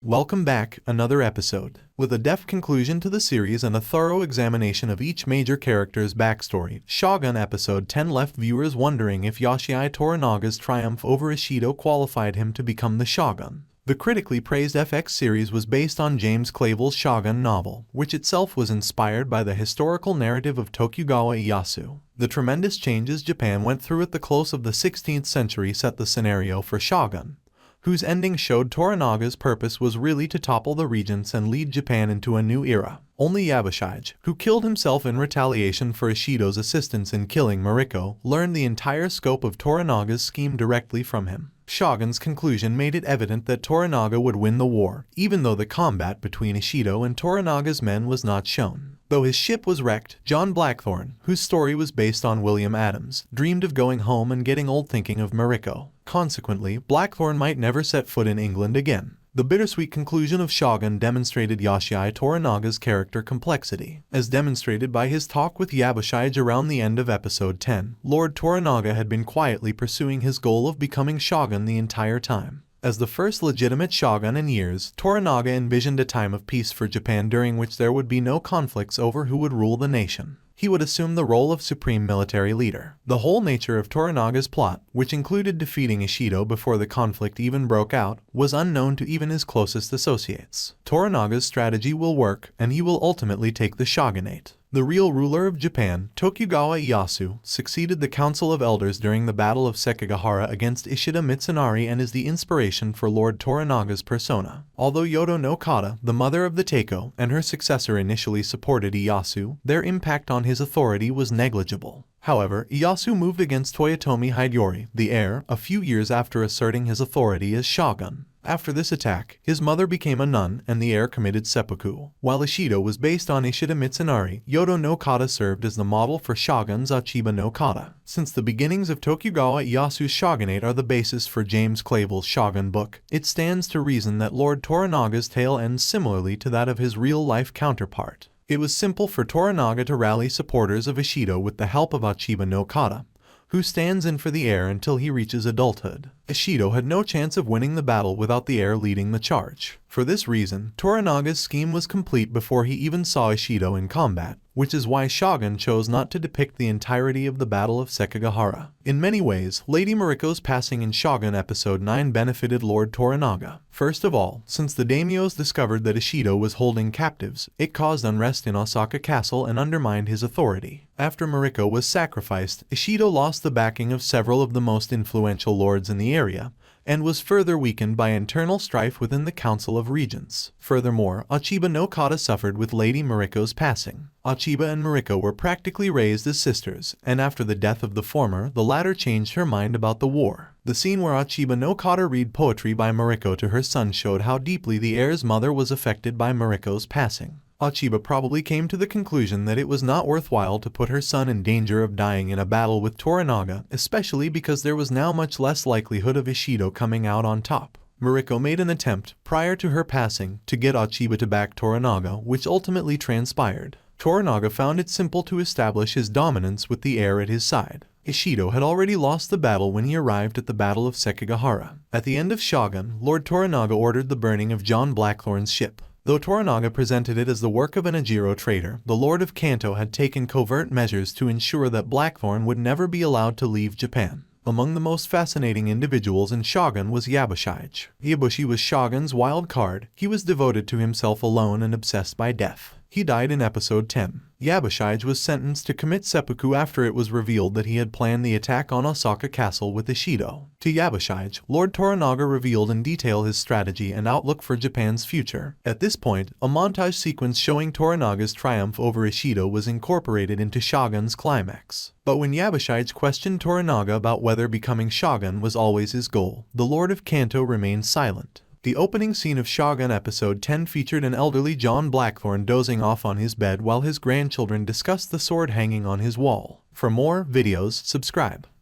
Welcome back, another episode. With a deft conclusion to the series and a thorough examination of each major character's backstory, Shogun Episode 10 left viewers wondering if Yoshii Toranaga's triumph over Ishido qualified him to become the Shogun. The critically praised FX series was based on James Clavell's Shogun novel, which itself was inspired by the historical narrative of Tokugawa Ieyasu. The tremendous changes Japan went through at the close of the 16th century set the scenario for Shogun, whose ending showed Toranaga's purpose was really to topple the Regents and lead Japan into a new era. Only Yabushige, who killed himself in retaliation for Ishido's assistance in killing Mariko, learned the entire scope of Toranaga's scheme directly from him. Shogun's conclusion made it evident that Toranaga would win the war, even though the combat between Ishido and Toranaga's men was not shown. Though his ship was wrecked, John Blackthorne, whose story was based on William Adams, dreamed of going home and getting old thinking of Mariko. Consequently, Blackthorne might never set foot in England again. The bittersweet conclusion of Shogun demonstrated Yoshii Toranaga's character complexity. As demonstrated by his talk with Yabushige around the end of episode 10, Lord Toranaga had been quietly pursuing his goal of becoming Shogun the entire time. As the first legitimate Shogun in years, Toranaga envisioned a time of peace for Japan during which there would be no conflicts over who would rule the nation. He would assume the role of supreme military leader. The whole nature of Toranaga's plot, which included defeating Ishido before the conflict even broke out, was unknown to even his closest associates. Toranaga's strategy will work, and he will ultimately take the shogunate. The real ruler of Japan, Tokugawa Ieyasu, succeeded the Council of Elders during the Battle of Sekigahara against Ishido Mitsunari and is the inspiration for Lord Toranaga's persona. Although Yodo no Kata, the mother of the Teiko, and her successor initially supported Ieyasu, their impact on his authority was negligible. However, Ieyasu moved against Toyotomi Hideyori, the heir, a few years after asserting his authority as shogun. After this attack, his mother became a nun and the heir committed seppuku. While Ishido was based on Ishido Mitsunari, Yodo no Kata served as the model for shoguns Achiba no Kata. Since the beginnings of Tokugawa Ieyasu's shogunate are the basis for James Clavell's Shogun book, it stands to reason that Lord Toranaga's tale ends similarly to that of his real-life counterpart. It was simple for Toranaga to rally supporters of Ishido with the help of Achiba no Kata, who stands in for the heir until he reaches adulthood. Ishido had no chance of winning the battle without the heir leading the charge. For this reason, Toranaga's scheme was complete before he even saw Ishido in combat, which is why Shogun chose not to depict the entirety of the Battle of Sekigahara. In many ways, Lady Mariko's passing in Shogun Episode 9 benefited Lord Toranaga. First of all, since the daimyos discovered that Ishido was holding captives, it caused unrest in Osaka Castle and undermined his authority. After Mariko was sacrificed, Ishido lost the backing of several of the most influential lords in the area, and was further weakened by internal strife within the Council of Regents. Furthermore, Achiba no Kata suffered with Lady Mariko's passing. Achiba and Mariko were practically raised as sisters, and after the death of the former, the latter changed her mind about the war. The scene where Achiba no Kata read poetry by Mariko to her son showed how deeply the heir's mother was affected by Mariko's passing. Achiba probably came to the conclusion that it was not worthwhile to put her son in danger of dying in a battle with Toranaga, especially because there was now much less likelihood of Ishido coming out on top. Mariko made an attempt, prior to her passing, to get Achiba to back Toranaga, which ultimately transpired. Toranaga found it simple to establish his dominance with the heir at his side. Ishido had already lost the battle when he arrived at the Battle of Sekigahara. At the end of Shogun, Lord Toranaga ordered the burning of John Blackthorne's ship. Though Toranaga presented it as the work of an Ajiro traitor, the Lord of Kanto had taken covert measures to ensure that Blackthorne would never be allowed to leave Japan. Among the most fascinating individuals in Shogun was Yabushige. Yabushi was Shogun's wild card. He was devoted to himself alone and obsessed by death. He died in episode 10. Yabushige was sentenced to commit seppuku after it was revealed that he had planned the attack on Osaka Castle with Ishido. To Yabushige, Lord Toranaga revealed in detail his strategy and outlook for Japan's future. At this point, a montage sequence showing Toranaga's triumph over Ishido was incorporated into Shogun's climax. But when Yabushige questioned Toranaga about whether becoming shogun was always his goal, the Lord of Kanto remained silent. The opening scene of Shogun Episode 10 featured an elderly John Blackthorne dozing off on his bed while his grandchildren discussed the sword hanging on his wall. For more videos, subscribe.